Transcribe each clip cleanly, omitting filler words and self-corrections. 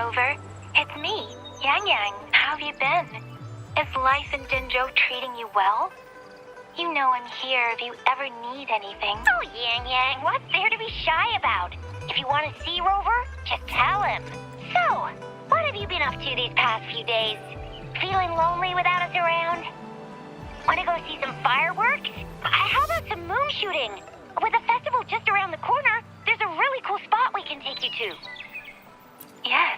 Rover. It's me, Yang Yang. How have you been? Is life in Jinzhou treating you well? You know I'm here if you ever need anything. Oh, Yang Yang, what's there to be shy about? If you want to see Rover, just tell him. So, what have you been up to these past few days? Feeling lonely without us around? Want to go see some fireworks? How about some moon shooting? With the festival just around the corner, there's a really cool spot we can take you to. Yes.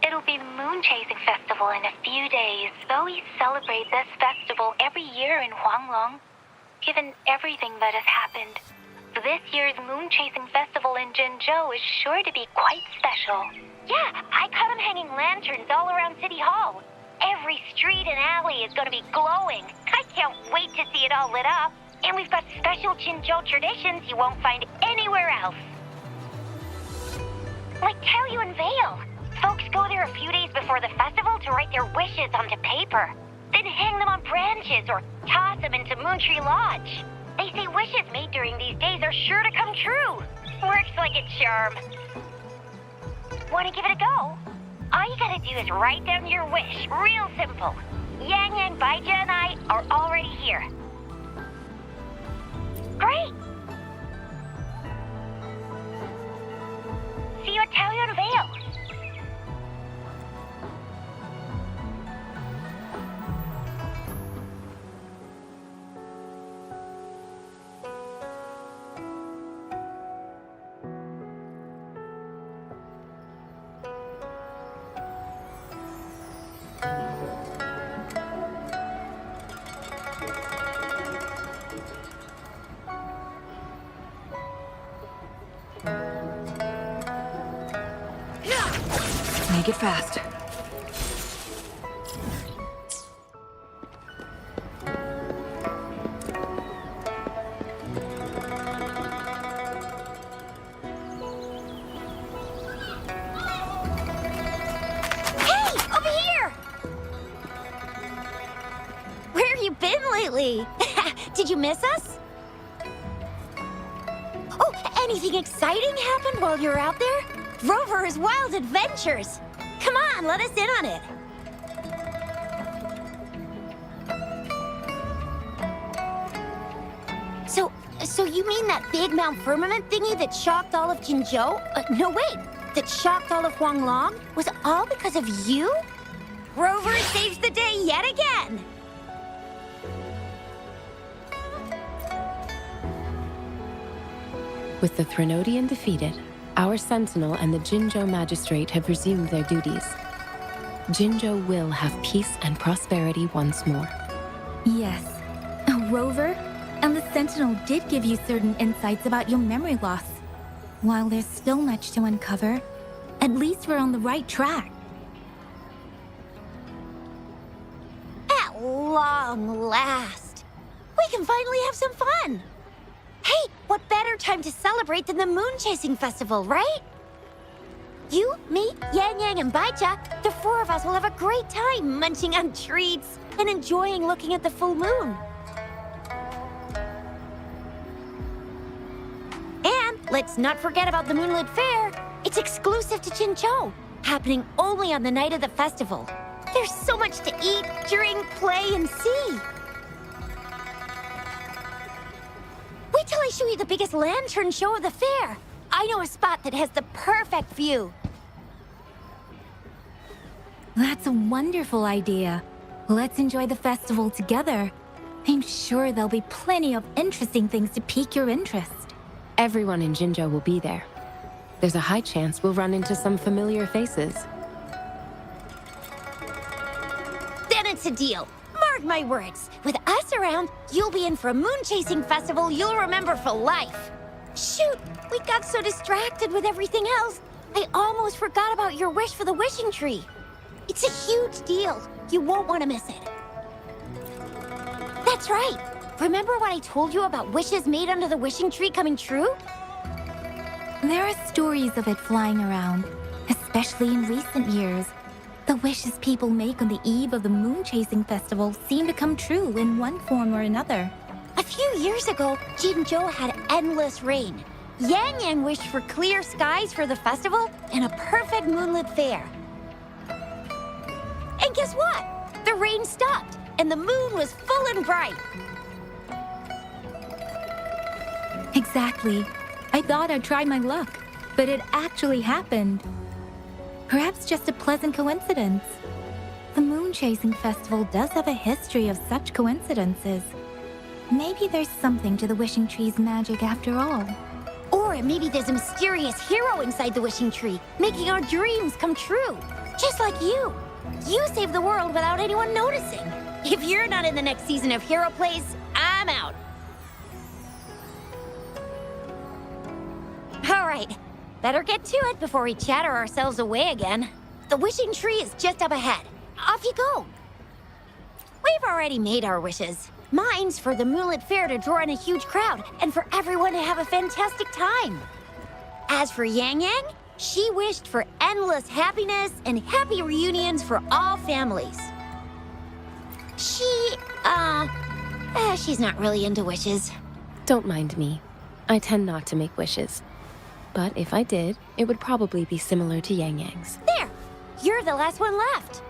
It'll be the Moon Chasing Festival in a few days. Though we celebrate this festival every year in Huanglong, given everything that has happened, this year's Moon Chasing Festival in Jinzhou is sure to be quite special. Yeah, I caught them hanging lanterns all around City Hall. Every street and alley is going to be glowing. I can't wait to see it all lit up. And we've got special Jinzhou traditions you won't find anywhere else. Like Taoyuan Vale. Folks go there a few days before the festival to write their wishes onto paper. Then hang them on branches or toss them into Moontree Lodge. They say wishes made during these days are sure to come true. Works like a charm. Want to give it a go? All you gotta do is write down your wish. Real simple. Yang Yang, Baija, and I are already here. Great! See you at Taoyuan Vale. Make it fast. Hey, over here! Where have you been lately? Did you miss us? Oh, anything exciting happened while you were out there? Rover's Wild Adventures! Come on, let us in on it! So you mean that big Mount Firmament thingy that shocked all of Jinzhou? No, wait! That shocked all of Huanglong? Was all because of you? Rover saves the day yet again! With the Threnodian defeated, our Sentinel and the Jinzhou Magistrate have resumed their duties. Jinzhou will have peace and prosperity once more. Yes. Rover and the Sentinel did give you certain insights about your memory loss. While there's still much to uncover, at least we're on the right track. At long last, we can finally have some fun. Hey, what better time to celebrate than the Moon Chasing Festival, right? You, me, Yang Yang, and Baija, the four of us will have a great time munching on treats and enjoying looking at the full moon. And let's not forget about the Moonlit Fair. It's exclusive to Jinzhou, happening only on the night of the festival. There's so much to eat, drink, play, and see. Wait till I show you the biggest lantern show of the fair. I know a spot that has the perfect view. That's a wonderful idea. Let's enjoy the festival together. I'm sure there'll be plenty of interesting things to pique your interest. Everyone in Jinzhou will be there. There's a high chance we'll run into some familiar faces. Then it's a deal. Mark my words. With us around, you'll be in for a moon-chasing festival you'll remember for life. Shoot, we got so distracted with everything else, I almost forgot about your wish for the wishing tree. It's a huge deal. You won't want to miss it. That's right. Remember what I told you about wishes made under the wishing tree coming true? There are stories of it flying around, especially in recent years. The wishes people make on the eve of the Moon Chasing Festival seem to come true in one form or another. A few years ago, Jinzhou had endless rain. Yang Yang wished for clear skies for the festival and a perfect moonlit fair. rain stopped, and the moon was full and bright. Exactly. I thought I'd try my luck, but it actually happened. Perhaps just a pleasant coincidence. The Moon Chasing Festival does have a history of such coincidences. Maybe there's something to the Wishing Tree's magic after all. Or maybe there's a mysterious hero inside the wishing tree, making our dreams come true. Just like you. You saved the world without anyone noticing. If you're not in the next season of Hero Plays, I'm out. All right, better get to it before we chatter ourselves away again. The wishing tree is just up ahead. Off you go. We've already made our wishes. Mine's for the Moonlit Fair to draw in a huge crowd and for everyone to have a fantastic time. As for Yang Yang, she wished for endless happiness and happy reunions for all families. She's not really into wishes. Don't mind me. I tend not to make wishes. But if I did, it would probably be similar to Yang Yang's. There! You're the last one left.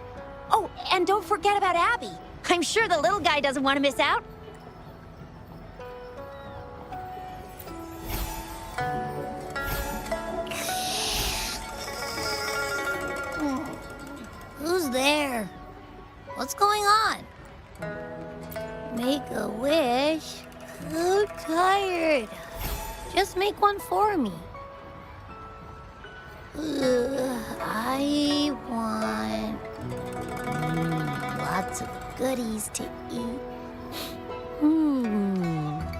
Oh, and don't forget about Abby. I'm sure the little guy doesn't want to miss out. Who's there? What's going on? Make a wish? So tired. Just make one for me. I want lots of goodies to eat.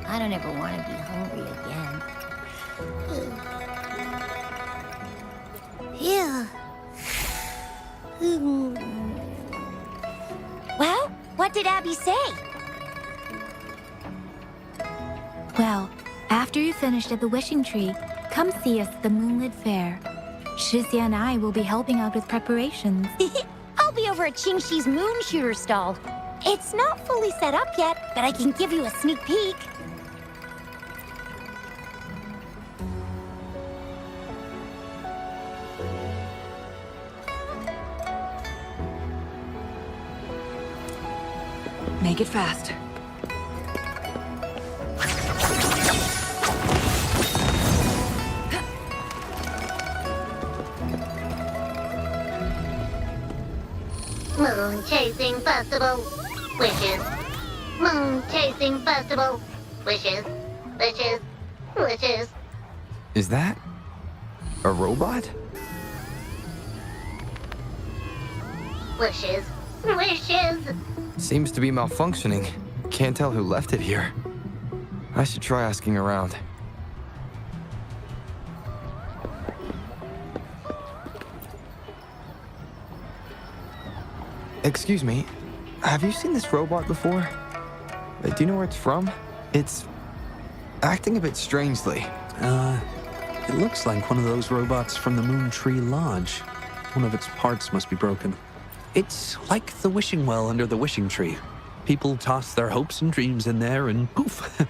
I don't ever want to be hungry again. Well, what did Abby say? Well, after you finished at the Wishing Tree, come see us at the Moonlit Fair. Shizia and I will be helping out with preparations. I'll be over at Qingxi's moon shooter stall. It's not fully set up yet, but I can give you a sneak peek. Make it fast. Moon Chasing Festival. Wishes. Moon Chasing Festival. Wishes. Wishes. Wishes. Is that a robot? Wishes. Wishes. Seems to be malfunctioning. Can't tell who left it here. I should try asking around. Excuse me, have you seen this robot before? Do you know where it's from? It's acting a bit strangely. It looks like one of those robots from the Moon Tree Lodge. One of its parts must be broken. It's like the wishing well under the wishing tree. People toss their hopes and dreams in there and poof.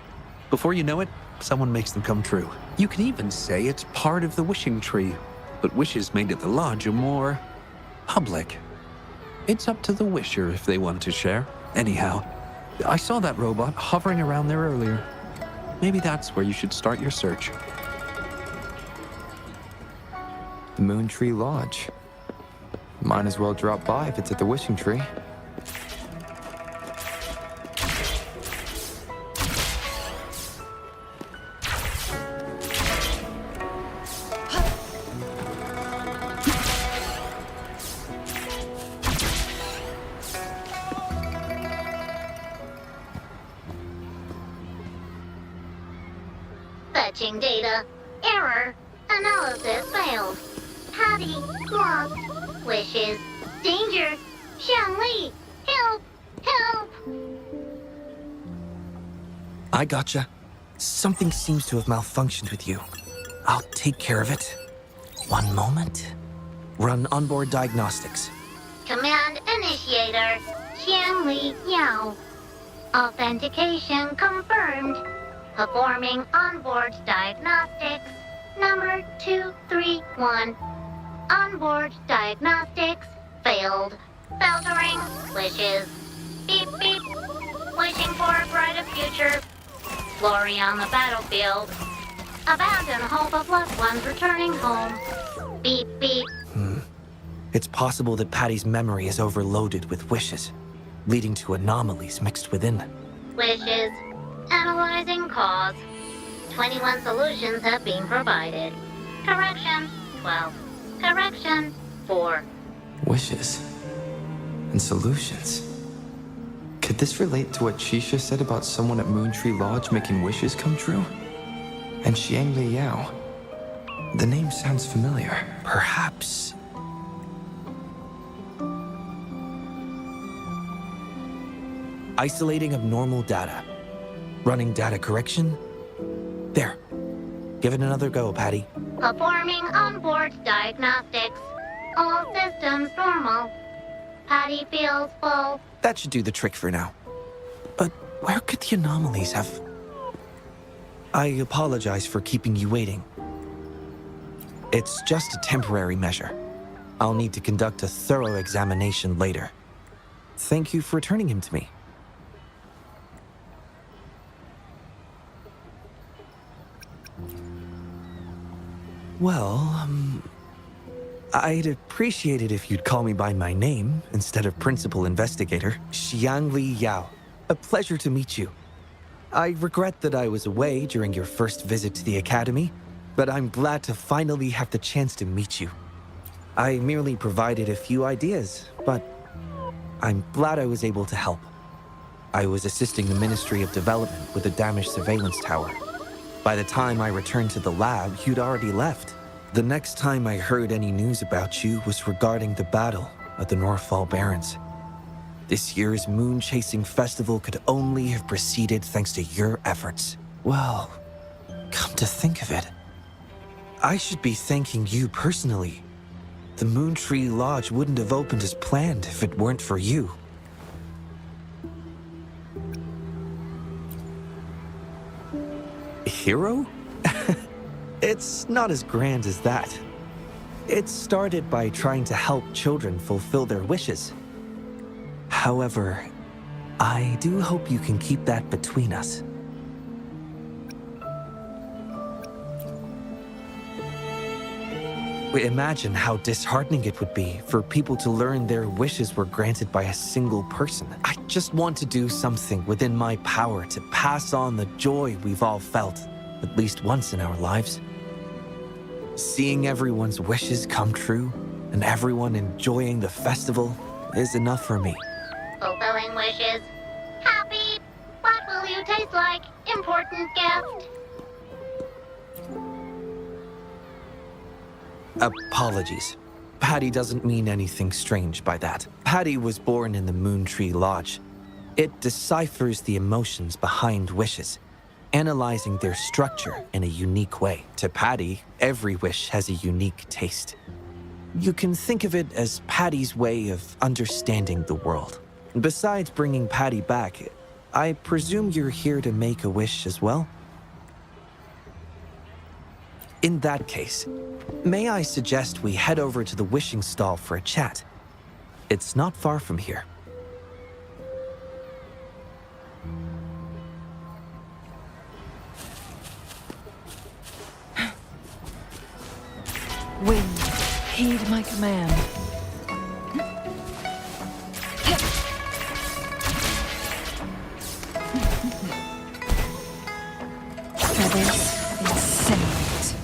Before you know it, someone makes them come true. You can even say it's part of the wishing tree, but wishes made at the lodge are more public. It's up to the wisher if they want to share. Anyhow, I saw that robot hovering around there earlier. Maybe that's where you should start your search. The Moon Tree Lodge. Might as well drop by if it's at the Wishing Tree. Fetching data. Error. Analysis failed. Patty lost. Wishes. Danger. Xiangli. Help. Help. I gotcha. Something seems to have malfunctioned with you. I'll take care of it. One moment. Run onboard diagnostics. Command initiator. Xiangli Yao. Authentication confirmed. Performing onboard diagnostics. Number 231. Onboard diagnostics failed. Filtering wishes. Wishing for a brighter future. Glory on the battlefield. Abandon hope of loved ones returning home. Beep, beep. It's possible that Patty's memory is overloaded with wishes, leading to anomalies mixed within. Wishes. Analyzing cause. 21 solutions have been provided. Correction, 12. Correction, 4. Wishes. And solutions. Could this relate to what Chisha said about someone at Moontree Lodge making wishes come true? And Xiang Li Yao. The name sounds familiar. Perhaps. Isolating abnormal data. Running data correction. There. Give it another go, Patty. Performing onboard diagnostics. All systems normal. Patty feels full. That should do the trick for now. But where could the anomalies have... I apologize for keeping you waiting. It's just a temporary measure. I'll need to conduct a thorough examination later. Thank you for returning him to me. Well, I'd appreciate it if you'd call me by my name instead of Principal Investigator. Xiang Li Yao. A pleasure to meet you. I regret that I was away during your first visit to the Academy, but I'm glad to finally have the chance to meet you. I merely provided a few ideas, but I'm glad I was able to help. I was assisting the Ministry of Development with a damaged surveillance tower. By the time I returned to the lab, you'd already left. The next time I heard any news about you was regarding the battle at the Northfall Barrens. This year's moon-chasing festival could only have proceeded thanks to your efforts. Well, come to think of it, I should be thanking you personally. The Moontree Lodge wouldn't have opened as planned if it weren't for you. Hero? It's not as grand as that. It started by trying to help children fulfill their wishes. However, I do hope you can keep that between us. Imagine how disheartening it would be for people to learn their wishes were granted by a single person. I just want to do something within my power to pass on the joy we've all felt, at least once in our lives. Seeing everyone's wishes come true and everyone enjoying the festival is enough for me. Fulfilling wishes. Happy. What will you taste like? Important gift. Apologies. Patty doesn't mean anything strange by that. Patty was born in the Moontree Lodge. It deciphers the emotions behind wishes, analyzing their structure in a unique way. To Patty, every wish has a unique taste. You can think of it as Patty's way of understanding the world. Besides bringing Patty back, I presume you're here to make a wish as well? In that case, may I suggest we head over to the wishing stall for a chat? It's not far from here. Wind, heed my command. Feathers, incinerate.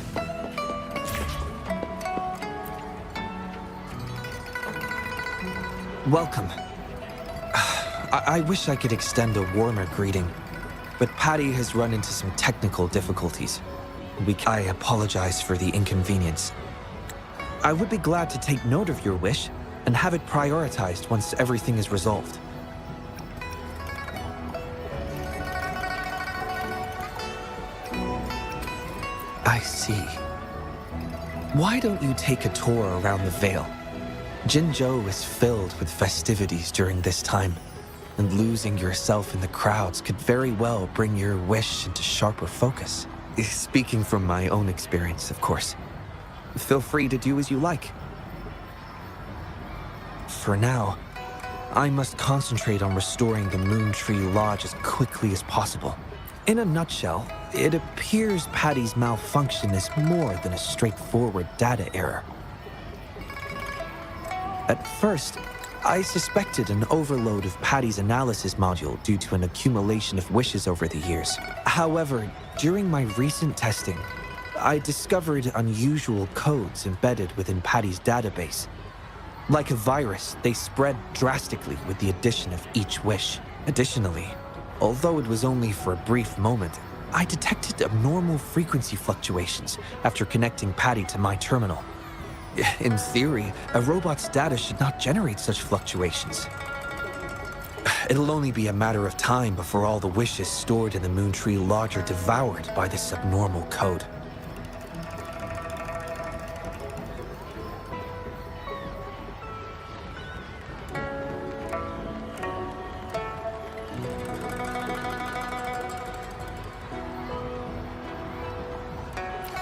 Welcome. I wish I could extend a warmer greeting, but Patty has run into some technical difficulties. I apologize for the inconvenience. I would be glad to take note of your wish and have it prioritized once everything is resolved. I see. Why don't you take a tour around the Vale? Jinzhou is filled with festivities during this time, and losing yourself in the crowds could very well bring your wish into sharper focus. Speaking from my own experience, of course. Feel free to do as you like. For now, I must concentrate on restoring the Moon Tree Lodge as quickly as possible. In a nutshell, it appears Patty's malfunction is more than a straightforward data error. At first, I suspected an overload of Patty's analysis module due to an accumulation of wishes over the years. However, during my recent testing, I discovered unusual codes embedded within Patty's database. Like a virus, they spread drastically with the addition of each wish. Additionally, although it was only for a brief moment, I detected abnormal frequency fluctuations after connecting Patty to my terminal. In theory, a robot's data should not generate such fluctuations. It'll only be a matter of time before all the wishes stored in the Moon Tree Lodge are devoured by this abnormal code.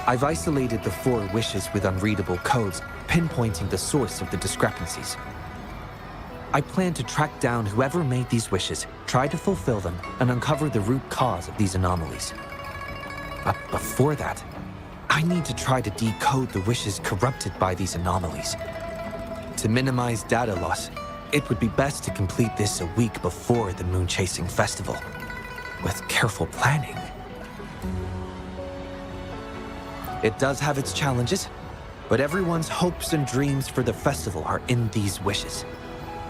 I've isolated the 4 wishes with unreadable codes, pinpointing the source of the discrepancies. I plan to track down whoever made these wishes, try to fulfill them, and uncover the root cause of these anomalies. But before that, I need to try to decode the wishes corrupted by these anomalies. To minimize data loss, it would be best to complete this a week before the Moon Chasing Festival. With careful planning. It does have its challenges, but everyone's hopes and dreams for the festival are in these wishes.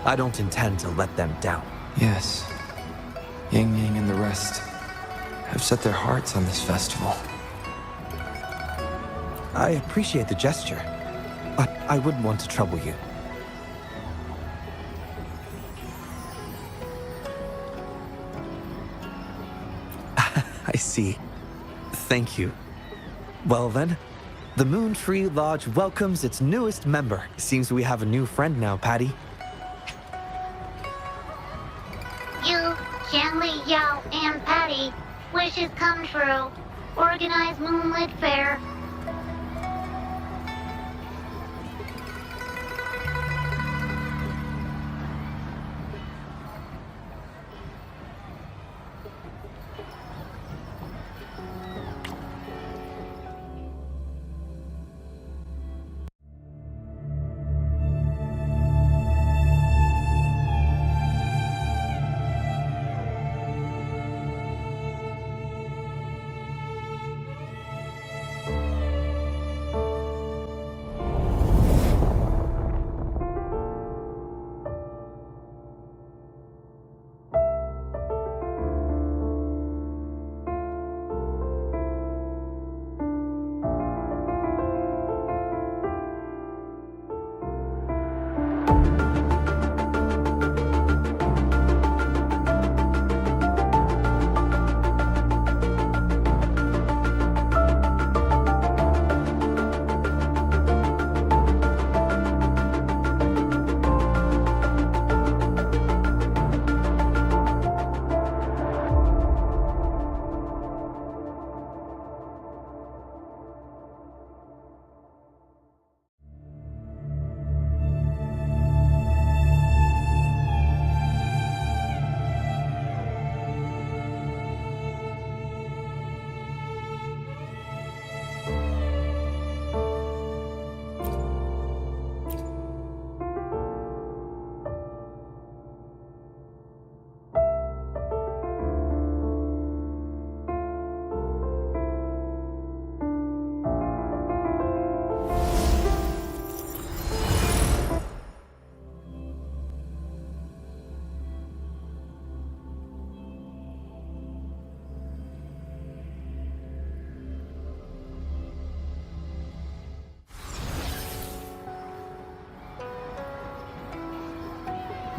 I don't intend to let them down. Yes. Yang Yang and the rest have set their hearts on this festival. I appreciate the gesture, but I wouldn't want to trouble you. I see. Thank you. Well then, the Moon Tree Lodge welcomes its newest member. Seems we have a new friend now, Patty. You, Qianli, Yao, and Patty, wishes come true. Organize Moonlit Fair.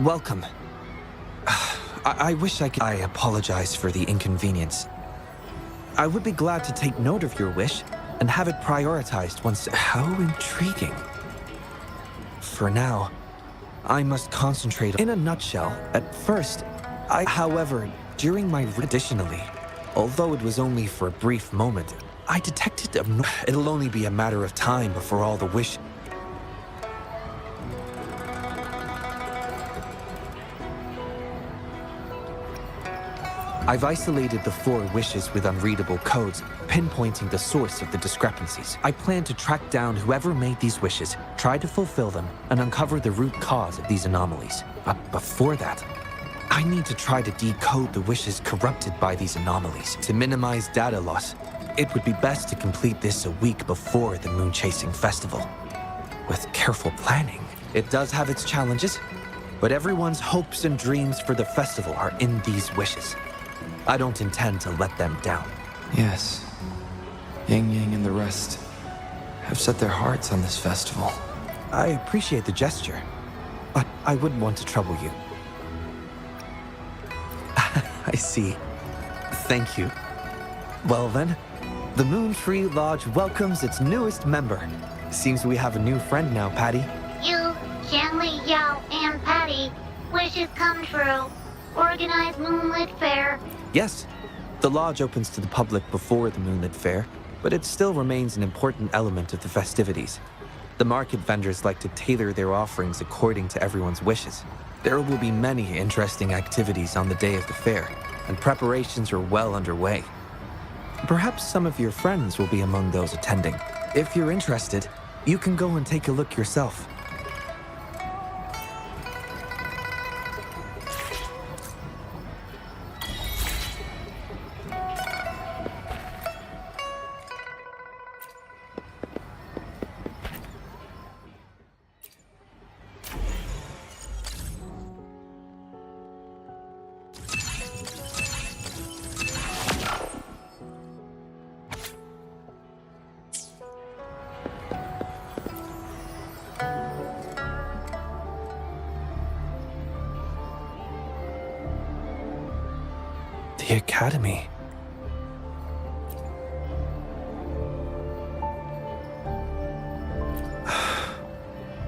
Welcome. I wish I could... I apologize for the inconvenience. I would be glad to take note of your wish and have it prioritized once... How intriguing. For now, I must concentrate... In a nutshell, at first, However, during my... Additionally, although it was only for a brief moment, I detected... It'll only be a matter of time before all the wish... I've isolated the 4 wishes with unreadable codes, pinpointing the source of the discrepancies. I plan to track down whoever made these wishes, try to fulfill them, and uncover the root cause of these anomalies. But before that, I need to try to decode the wishes corrupted by these anomalies to minimize data loss. It would be best to complete this a week before the Moon Chasing Festival. With careful planning, it does have its challenges, but everyone's hopes and dreams for the festival are in these wishes. I don't intend to let them down. Yes. Yang Yang and the rest have set their hearts on this festival. I appreciate the gesture, but I wouldn't want to trouble you. I see. Thank you. Well then, the Moon Tree Lodge welcomes its newest member. Seems we have a new friend now, Patty. You, Xiangli, Yao, and Patty, wishes come true. Organize Moonlit Fair. Yes, the lodge opens to the public before the Moonlit Fair, but it still remains an important element of the festivities. The market vendors like to tailor their offerings according to everyone's wishes. There will be many interesting activities on the day of the fair, and preparations are well underway. Perhaps some of your friends will be among those attending. If you're interested, you can go and take a look yourself. The Academy.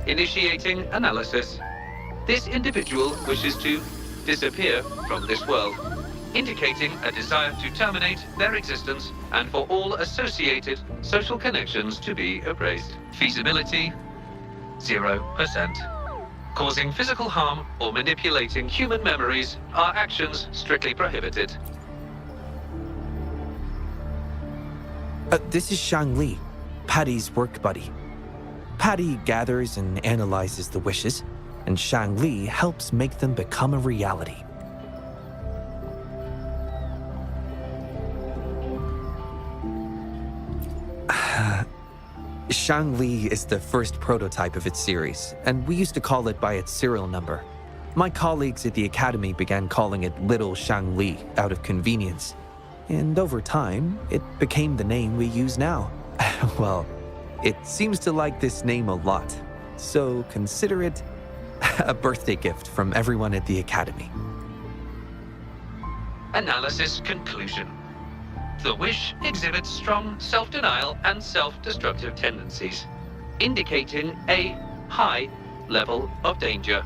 Initiating analysis. This individual wishes to disappear from this world, indicating a desire to terminate their existence and for all associated social connections to be erased. Feasibility, 0%. Causing physical harm or manipulating human memories are actions strictly prohibited. This is Shang Li, Patty's work buddy. Patty gathers and analyzes the wishes, and Shang Li helps make them become a reality. Shang Li is the first prototype of its series, and we used to call it by its serial number. My colleagues at the Academy began calling it Little Shang Li out of convenience, and over time, it became the name we use now. Well, it seems to like this name a lot, so consider it a birthday gift from everyone at the Academy. Analysis conclusion. The wish exhibits strong self-denial and self-destructive tendencies, indicating a high level of danger.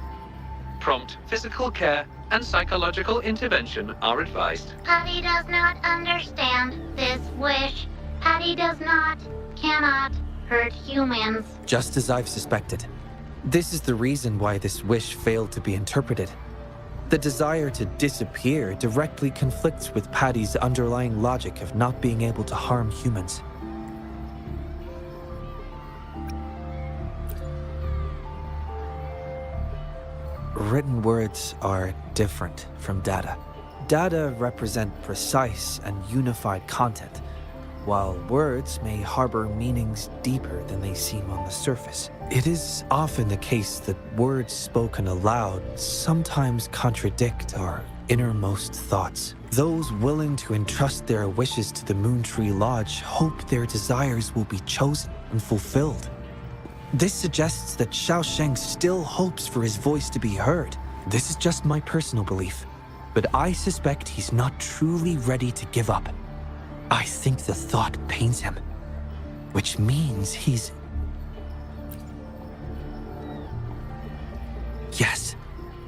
Prompt physical care and psychological intervention are advised. Patty does not understand this wish. Patty does not, cannot hurt humans. Just as I've suspected. This is the reason why this wish failed to be interpreted. The desire to disappear directly conflicts with Patty's underlying logic of not being able to harm humans. Written words are different from data. Data represent precise and unified content, while words may harbor meanings deeper than they seem on the surface. It is often the case that words spoken aloud sometimes contradict our innermost thoughts. Those willing to entrust their wishes to the Moon Tree Lodge hope their desires will be chosen and fulfilled. This suggests that Xiaosheng still hopes for his voice to be heard. This is just my personal belief, but I suspect he's not truly ready to give up. I think the thought pains him, which means he's... Yes,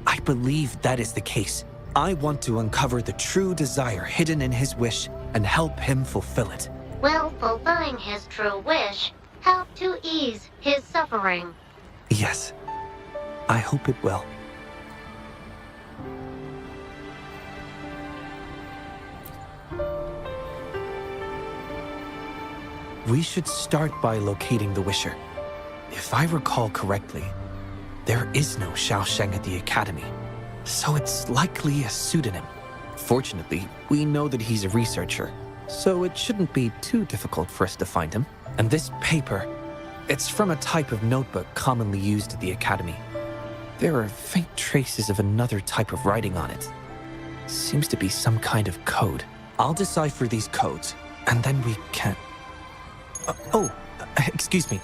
I believe that is the case. I want to uncover the true desire hidden in his wish and help him fulfill it. Will fulfilling his true wish help to ease his suffering? Yes, I hope it will. We should start by locating the Wisher. If I recall correctly, there is no Xiaosheng at the Academy, so it's likely a pseudonym. Fortunately, we know that he's a researcher, so it shouldn't be too difficult for us to find him. And this paper, it's from a type of notebook commonly used at the Academy. There are faint traces of another type of writing on it. Seems to be some kind of code. I'll decipher these codes, and then we can... excuse me.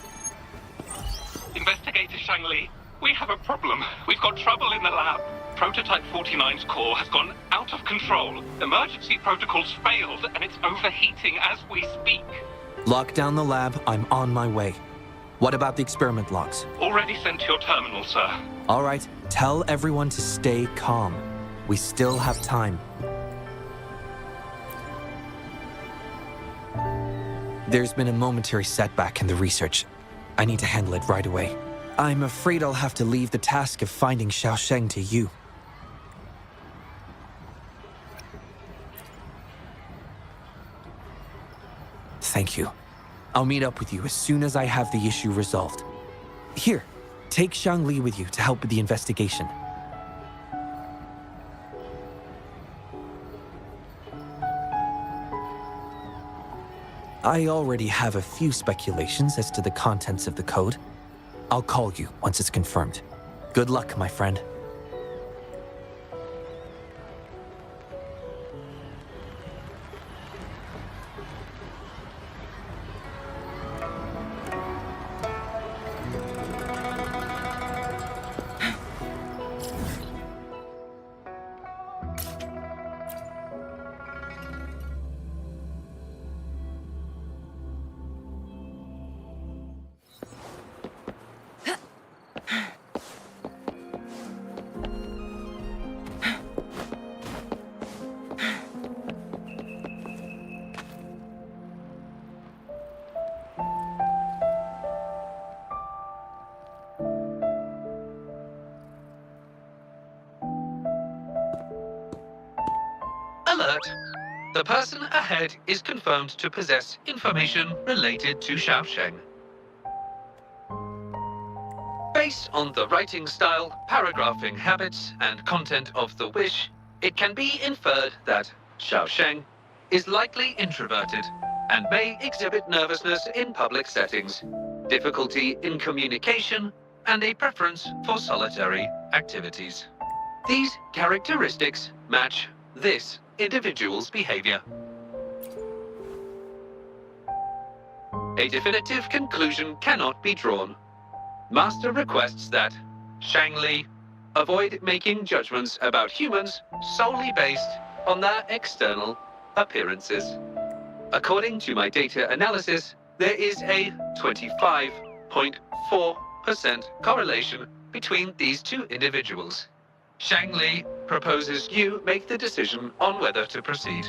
Investigator Shangli, we have a problem. We've got trouble in the lab. Prototype 49's core has gone out of control. Emergency protocols failed, and it's overheating as we speak. Lock down the lab. I'm on my way. What about the experiment logs? Already sent to your terminal, sir. All right. Tell everyone to stay calm. We still have time. There's been a momentary setback in the research. I need to handle it right away. I'm afraid I'll have to leave the task of finding Xiaosheng to you. Thank you. I'll meet up with you as soon as I have the issue resolved. Here, take Shangli with you to help with the investigation. I already have a few speculations as to the contents of the code. I'll call you once it's confirmed. Good luck, my friend. Alert! The person ahead is confirmed to possess information related to Xiaosheng. Based on the writing style, paragraphing habits, and content of the wish, it can be inferred that Xiaosheng is likely introverted and may exhibit nervousness in public settings, difficulty in communication, and a preference for solitary activities. These characteristics match this individual's behavior. A definitive conclusion cannot be drawn. Master requests that Shangli avoid making judgments about humans solely based on their external appearances. According to my data analysis, there is a 25.4% correlation between these two individuals. Shangli proposes you make the decision on whether to proceed.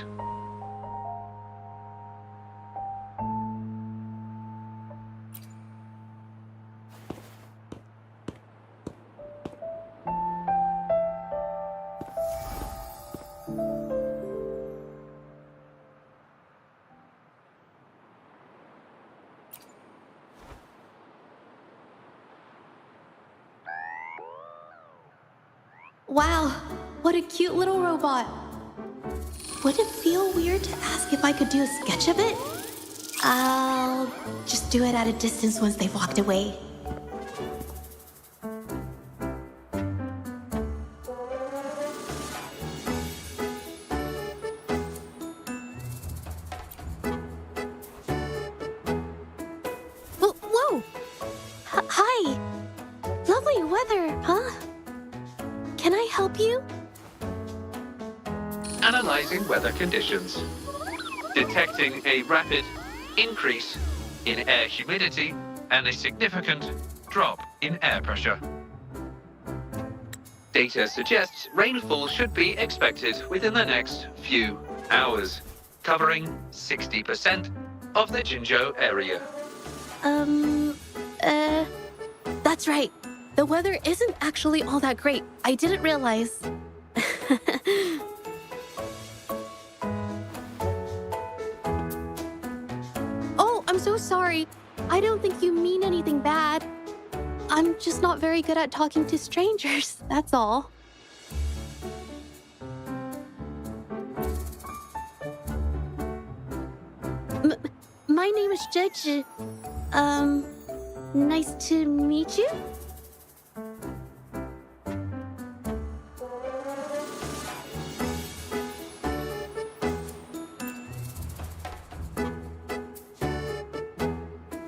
Wow, what a cute little robot. Would it feel weird to ask if I could do a sketch of it? I'll just do it at a distance once they've walked away. Whoa! Hi! Lovely weather, huh? Can I help you? Analyzing weather conditions. Detecting a rapid increase in air humidity and a significant drop in air pressure. Data suggests rainfall should be expected within the next few hours, covering 60% of the Jinzhou area. That's right. The weather isn't actually all that great. I didn't realize. so sorry. I don't think you mean anything bad. I'm just not very good at talking to strangers, that's all. My name is Zhe. Nice to meet you?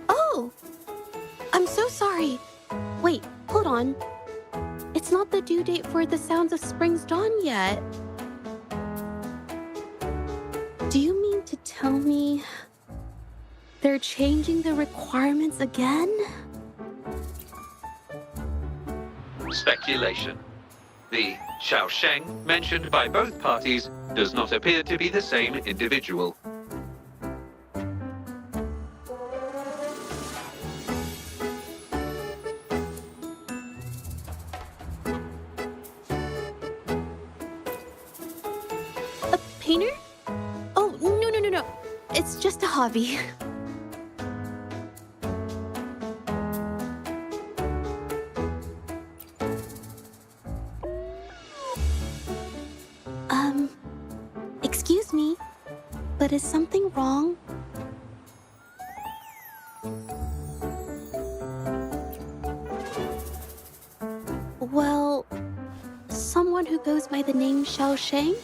Oh! I'm so sorry. Wait, hold on. It's not the due date for The Sounds of Spring's Dawn yet. Do you mean to tell me they're changing the requirements again? Speculation. The Xiaosheng mentioned by both parties does not appear to be the same individual. A painter? Oh, no. It's just a hobby. Excuse me, but is something wrong? Well, someone who goes by the name Xiaosheng?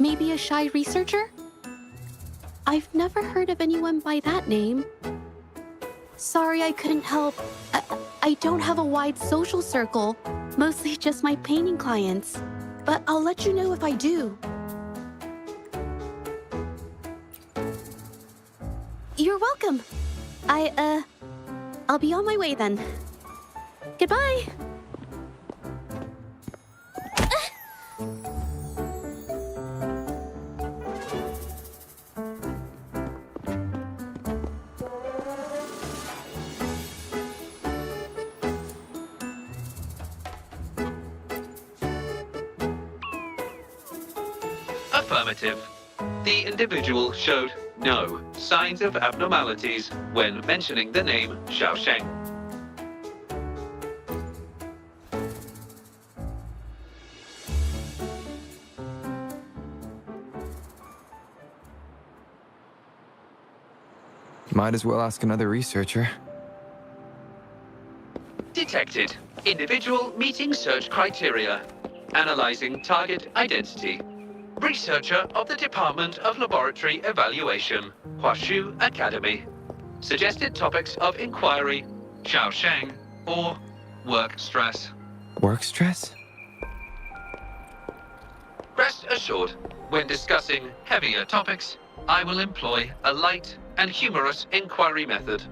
Maybe a shy researcher? I've never heard of anyone by that name. Sorry I couldn't help. I don't have a wide social circle, mostly just my painting clients. But I'll let you know if I do. You're welcome. I'll be on my way then. Goodbye. Affirmative. The individual showed no signs of abnormalities when mentioning the name Xiaosheng. Might as well ask another researcher. Detected. Individual meeting search criteria. Analyzing target identity. Researcher of the Department of Laboratory Evaluation, Huashu Academy. Suggested topics of inquiry, Xiaosheng or work stress. Work stress? Rest assured, when discussing heavier topics, I will employ a light and humorous inquiry method.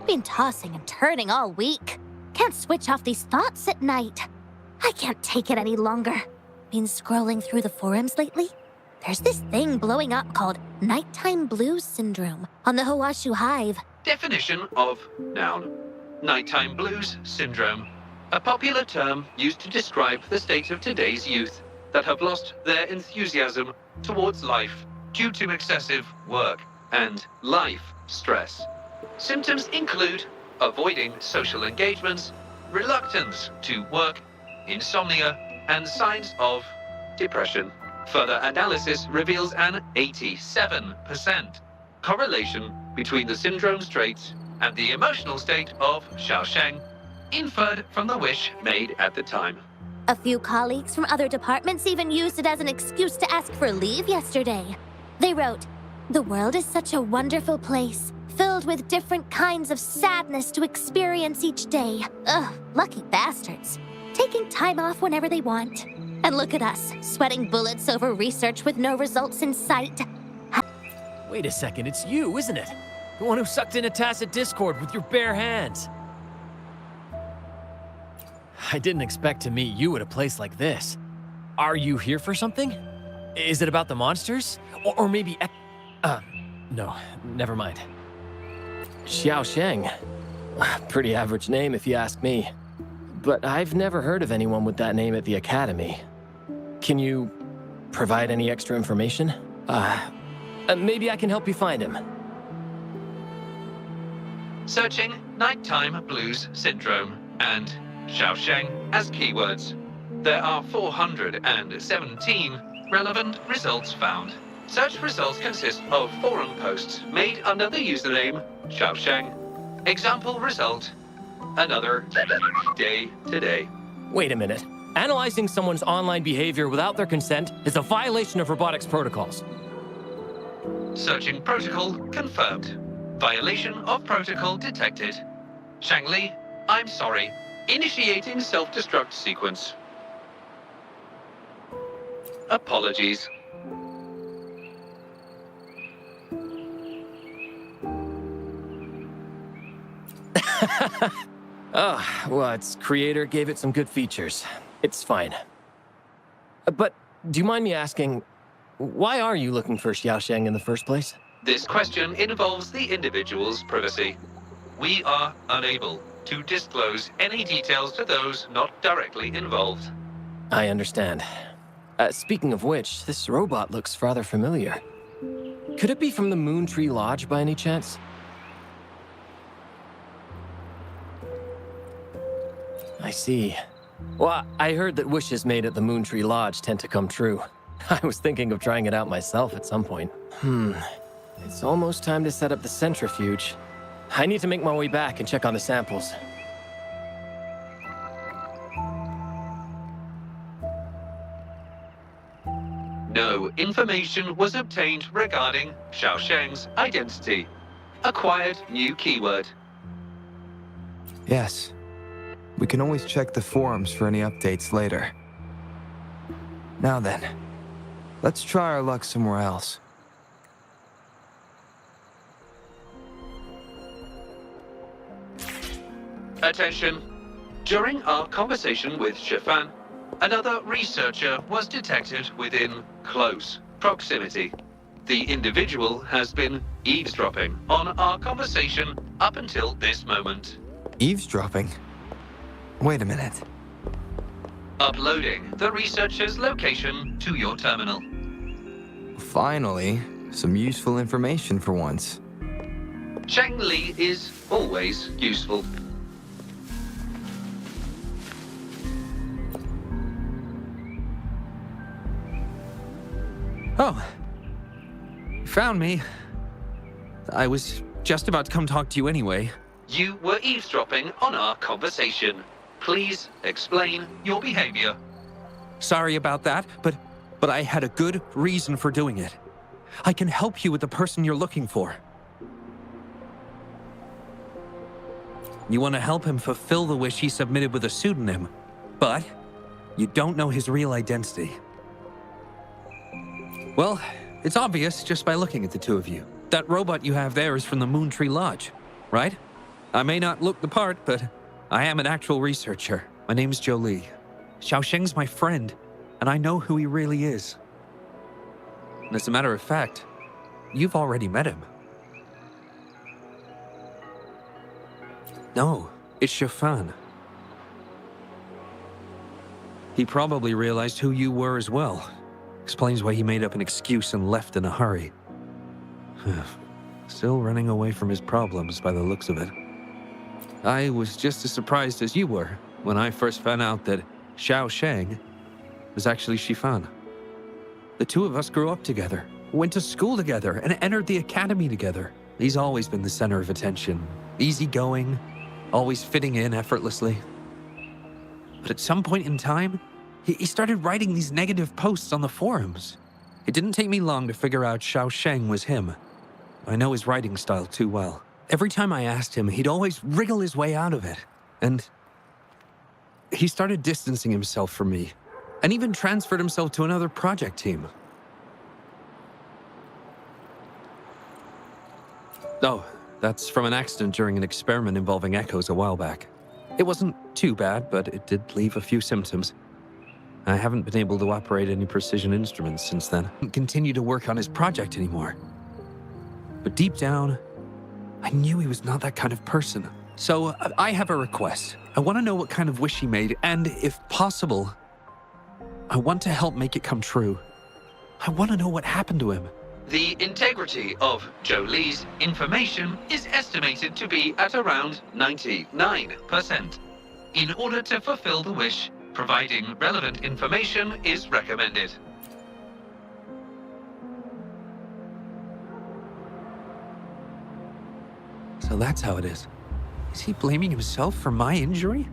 Been tossing and turning all week. Can't switch off these thoughts at night. I can't take it any longer. Been scrolling through the forums lately? There's this thing blowing up called nighttime blues syndrome on the Hawashu Hive. Definition of noun. Nighttime blues syndrome. A popular term used to describe the state of today's youth that have lost their enthusiasm towards life due to excessive work and life stress. Symptoms include avoiding social engagements, reluctance to work, insomnia, and signs of depression. Further analysis reveals an 87% correlation between the syndrome's traits and the emotional state of Xiaosheng, inferred from the wish made at the time. A few colleagues from other departments even used it as an excuse to ask for leave yesterday. They wrote, "The world is such a wonderful place, filled with different kinds of sadness to experience each day. Ugh, lucky bastards. Taking time off whenever they want. And look at us, sweating bullets over research with no results in sight." Wait a second, it's you, isn't it? The one who sucked in a tacit discord with your bare hands. I didn't expect to meet you at a place like this. Are you here for something? Is it about the monsters? Or maybe... no, never mind. Xiaosheng. Pretty average name if you ask me. But I've never heard of anyone with that name at the Academy. Can you provide any extra information? Maybe I can help you find him. Searching Nighttime Blues Syndrome and Xiaosheng as keywords. There are 417 relevant results found. Such results consist of forum posts made under the username Xiaosheng. Example result: another day today. Wait a minute. Analyzing someone's online behavior without their consent is a violation of robotics protocols. Searching protocol confirmed. Violation of protocol detected. Shangli, I'm sorry. Initiating self-destruct sequence. Apologies. Well, its creator gave it some good features. It's fine. But do you mind me asking, why are you looking for Xiaosheng in the first place? This question involves the individual's privacy. We are unable to disclose any details to those not directly involved. I understand. Speaking of which, this robot looks rather familiar. Could it be from the Moon Tree Lodge by any chance? I see. Well, I heard that wishes made at the Moon Tree Lodge tend to come true. I was thinking of trying it out myself at some point. It's almost time to set up the centrifuge. I need to make my way back and check on the samples. No information was obtained regarding Xiaosheng's identity. Acquired new keyword. Yes. We can always check the forums for any updates later. Now then, let's try our luck somewhere else. Attention. During our conversation with Shifan, another researcher was detected within close proximity. The individual has been eavesdropping on our conversation up until this moment. Eavesdropping? Wait a minute. Uploading the researcher's location to your terminal. Finally, some useful information for once. Shang Li is always useful. Oh. You found me. I was just about to come talk to you anyway. You were eavesdropping on our conversation. Please explain your behavior. Sorry about that, but I had a good reason for doing it. I can help you with the person you're looking for. You want to help him fulfill the wish he submitted with a pseudonym, but you don't know his real identity. Well, it's obvious just by looking at the two of you. That robot you have there is from the Moon Tree Lodge, right? I may not look the part, but I am an actual researcher. My name's Jolie. Xiaosheng's my friend, and I know who he really is. And as a matter of fact, you've already met him. No, it's Shifan. He probably realized who you were as well. Explains why he made up an excuse and left in a hurry. Still running away from his problems by the looks of it. I was just as surprised as you were when I first found out that Xiao Shang was actually Shifan. The two of us grew up together, went to school together, and entered the academy together. He's always been the center of attention, easygoing, always fitting in effortlessly. But at some point in time, he started writing these negative posts on the forums. It didn't take me long to figure out Xiao Sheng was him. I know his writing style too well. Every time I asked him, he'd always wriggle his way out of it. And he started distancing himself from me, and even transferred himself to another project team. Oh, that's from an accident during an experiment involving echoes a while back. It wasn't too bad, but it did leave a few symptoms. I haven't been able to operate any precision instruments since then. I didn't continue to work on his project anymore. But deep down, I knew he was not that kind of person. So I have a request. I want to know what kind of wish he made, and if possible, I want to help make it come true. I want to know what happened to him. The integrity of Zhou Li's information is estimated to be at around 99%. In order to fulfill the wish, providing relevant information is recommended. So that's how it is. Is he blaming himself for my injury?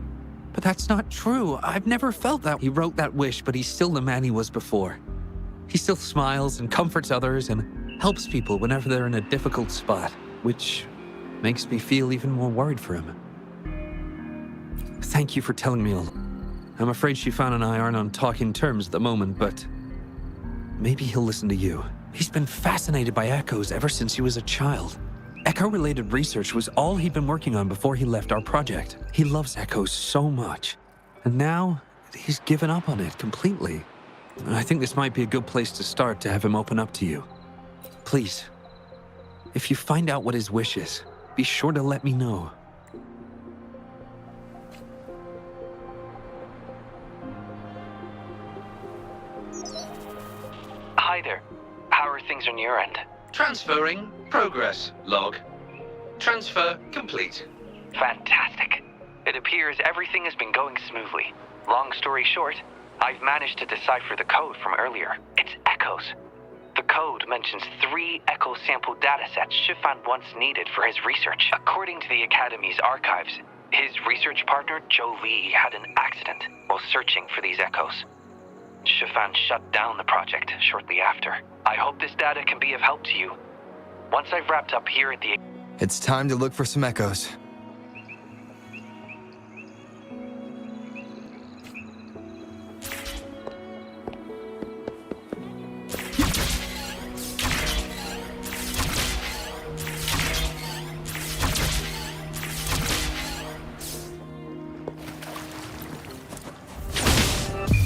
But that's not true. I've never felt that. He wrote that wish, but he's still the man he was before. He still smiles and comforts others and helps people whenever they're in a difficult spot, which makes me feel even more worried for him. Thank you for telling me all. I'm afraid Shifan and I aren't on talking terms at the moment, but maybe he'll listen to you. He's been fascinated by echoes ever since he was a child. Echo-related research was all he'd been working on before he left our project. He loves echoes so much, and now he's given up on it completely. I think this might be a good place to start to have him open up to you. Please, if you find out what his wish is, be sure to let me know. Hi there. How are things on your end? Transferring progress log. Transfer complete. Fantastic. It appears everything has been going smoothly. Long story short, I've managed to decipher the code from earlier. It's echoes. The code mentions 3 echo sample datasets Shifan once needed for his research. According to the Academy's archives, his research partner, Zhou Li, had an accident while searching for these echoes. Shifan shut down the project shortly after. I hope this data can be of help to you. Once I've wrapped up here at the... It's time to look for some echoes.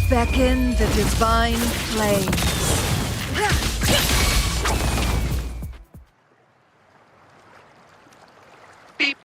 Beckon the divine flames.